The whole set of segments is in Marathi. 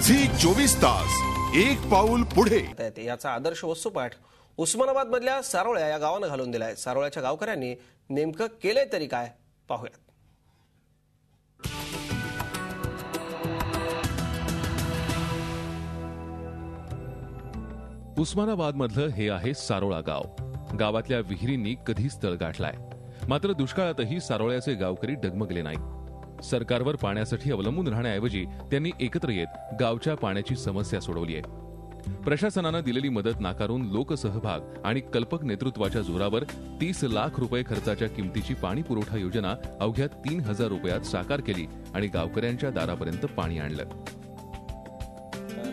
झी 24 तास एक पाऊल पुढे। याचा आदर्श वस्तुपाठ उस्मानाबाद मधल्या सारोळ्या या गावानं घालून दिलाय। सारोळ्याच्या गावकऱ्यांनी नेमकं केलंय तरी काय पाहूयात। उस्मानाबाद मधलं हे आहे सारोळा गाव। गावातल्या विहिरींनी कधीच तळ गाठलाय, मात्र दुष्काळातही सारोळ्याचे गावकरी डगमगले नाही। सरकारवर पाण्यासाठी अवलंबून राहण्याऐवजी त्यांनी एकत्र येत गावच्या पाण्याची समस्या सोडवली आहे। प्रशासनानं दिलेली मदत नाकारून लोकसहभाग आणि कल्पक नेतृत्वाच्या जोरावर 30 लाख रुपये खर्चाच्या किमतीची पाणी पुरवठा योजना अवघ्या 3000 रुपयात साकार केली आणि गावकऱ्यांच्या दारापर्यंत पाणी आणलं।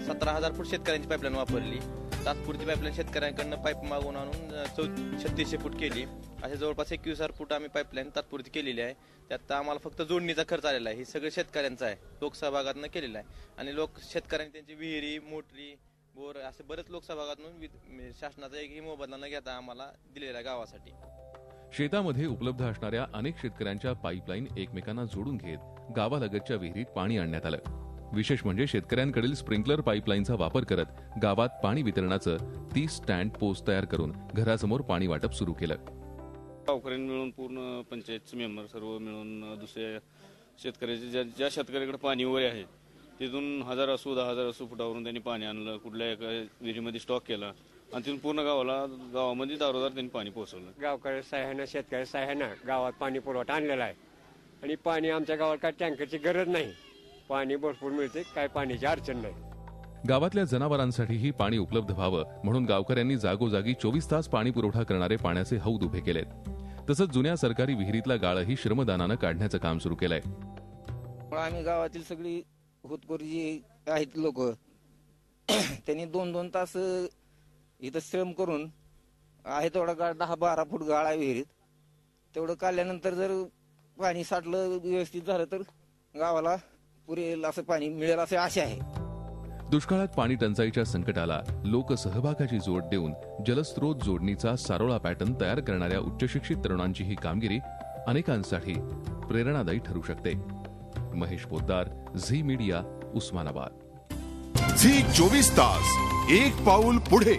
17,000 फूट शेतकऱ्यांची पाईपलाईन वापरली। तात्पुरती पाईपलाईन शेतकऱ्यांकडून पाईप मागवून आणून 3600 फूट केली। असे जवळपास 21,000 फूट आम्ही पाईपलाईन तात्पुरती केलेली आहे। त्यात आम्हाला फक्त जोडणीचा खर्च आलेला आहे। हे सगळं शेतकऱ्यांचं आहे, लोकसहभागातून केलेलं आहे। आणि शेतकऱ्यांनी त्यांची विहिरी, मोटरी, बोर असे बरेच लोकसहभागातून शासनाचा एकही मोबदला न घेता आम्हाला दिलेला आहे गावासाठी। शेतामध्ये उपलब्ध असणाऱ्या अनेक शेतकऱ्यांच्या पाईपलाईन एकमेकांना जोडून घेत गावालगतच्या विहिरीत पाणी आणण्यात आलं। विशेष म्हणजे शेतकऱ्यांकडील स्प्रिंकलर पाईपलाईनचा वापर करत गावात पाणी वितरणाचं 30 स्टँड पोस्ट तयार करून घरासमोर पाणी वाटप सुरू केलं। गावकऱ्यांनी मिळून पूर्ण पंचायतचे मेंबर सर्व मिळून दुसऱ्या शेतकऱ्याचे ज्या शेतकऱ्याकडे पाणी वगैरे आहे तिथून 1000 असू 10,000 असू फुटावरून त्यांनी पाणी आणलं, कुठल्या एका विहिरीमध्ये स्टॉक केला आणि तिथून पूर्ण गावामध्ये दारोदार त्यांनी पाणी पोहोचवलं। गावकरी सहाय्यानं शेतकरी सहाय्यानं गावात पाणी पुरवठा आणलेला आहे आणि पाणी आमच्या गावात काय टँकरची गरज नाही, पाणी भरपूर मिळते, काय पाण्याची अडचण नाही। गावातल्या जनावरांसाठीही पाणी उपलब्ध व्हावं म्हणून गावकऱ्यांनी जागोजागी 24 तास पाणी पुरवठा करणारे पाण्याचे हौद उभे केलेत। तसंच जुन्या सरकारी विहिरीतला गाळही श्रमदानानं काढण्याचं काम सुरू केलंय। आम्ही गावातील सगळी होतकरू जी आहेत लोक त्यांनी 2-2 तास इथं श्रम करून आहे तेवढा गाळ 10-12 फूट गाळ आहे विहिरीत, तेवढं काढल्यानंतर जर पाणी साठलं व्यवस्थित झालं तर गावाला पुरेल असं पाणी मिळेल असे आशा आहे। दुष्काळात पाणी टंचाईच्या संकटाला लोकसहभागाची जोड देऊन जलस्रोत जोडणीचा सारोळा पॅटर्न तयार करणाऱ्या उच्चशिक्षित तरुणांची ही कामगिरी अनेकांसाठी प्रेरणादायी ठरू शकते। Mahesh Poddar, Zee media, Osmanabad. Zee 24 तास एक पाऊल पुढे।